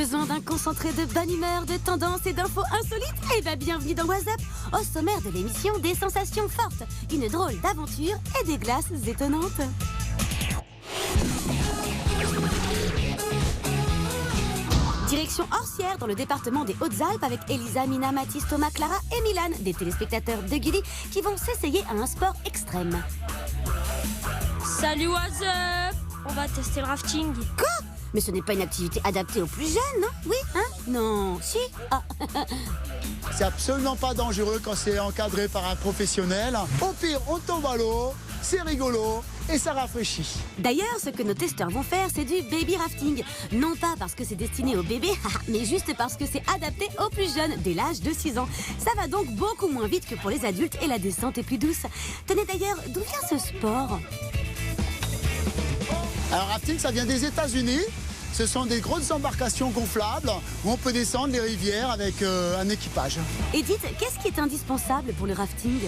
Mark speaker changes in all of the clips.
Speaker 1: Besoin d'un concentré de bonne humeur, de tendances et d'infos insolites? Eh bien, bienvenue dans WhatsApp. Au sommaire de l'émission, des sensations fortes, une drôle d'aventure et des glaces étonnantes. Direction Orsières, dans le département des Hautes-Alpes, avec Elisa, Mina, Mathis, Thomas, Clara et Milan, des téléspectateurs de Gulli qui vont s'essayer à un sport extrême.
Speaker 2: Salut WhatsApp! On va tester le rafting.
Speaker 1: Quoi? Mais ce n'est pas une activité adaptée aux plus jeunes, non? Oui, hein? Non, si? Ah.
Speaker 3: C'est absolument pas dangereux quand c'est encadré par un professionnel. Au pire, on tombe à l'eau, c'est rigolo et ça rafraîchit.
Speaker 1: D'ailleurs, ce que nos testeurs vont faire, c'est du baby rafting. Non pas parce que c'est destiné aux bébés, mais juste parce que c'est adapté aux plus jeunes, dès l'âge de 6 ans. Ça va donc beaucoup moins vite que pour les adultes et la descente est plus douce. Tenez d'ailleurs, d'où vient ce sport?
Speaker 3: Alors rafting, ça vient des États-Unis. Ce sont des grosses embarcations gonflables où on peut descendre les rivières avec un équipage.
Speaker 1: Et dites, qu'est-ce qui est indispensable pour le rafting?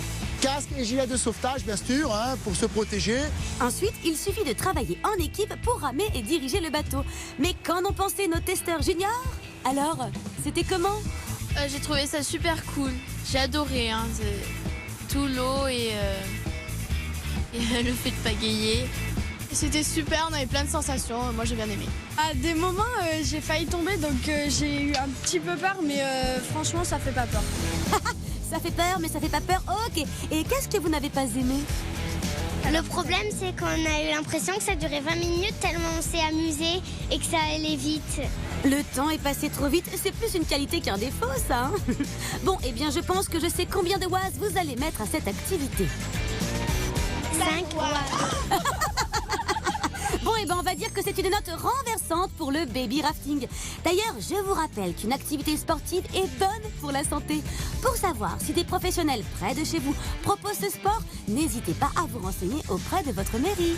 Speaker 3: Casque et gilet de sauvetage, bien sûr, hein, pour se protéger.
Speaker 1: Ensuite, il suffit de travailler en équipe pour ramer et diriger le bateau. Mais qu'en ont pensé nos testeurs juniors? Alors, c'était comment?
Speaker 2: J'ai trouvé ça super cool. J'ai adoré tout l'eau et le fait de pagayer.
Speaker 4: C'était super, on avait plein de sensations, moi j'ai bien aimé. À des moments, j'ai failli tomber, donc j'ai eu un petit peu peur, mais franchement, ça fait pas peur.
Speaker 1: Ça fait peur, mais ça fait pas peur. Ok. Et qu'est-ce que vous n'avez pas aimé?
Speaker 5: Le problème, c'est qu'on a eu l'impression que ça durait 20 minutes tellement on s'est amusé et que ça allait vite.
Speaker 1: Le temps est passé trop vite. C'est plus une qualité qu'un défaut, ça. Hein. Bon, eh bien, je pense que je sais combien de watts vous allez mettre à cette activité.
Speaker 5: 5 watts.
Speaker 1: Bon, eh ben, on va dire que c'est une note renversante pour le baby rafting. D'ailleurs, je vous rappelle qu'une activité sportive est bonne pour la santé. Pour savoir si des professionnels près de chez vous proposent ce sport, n'hésitez pas à vous renseigner auprès de votre mairie.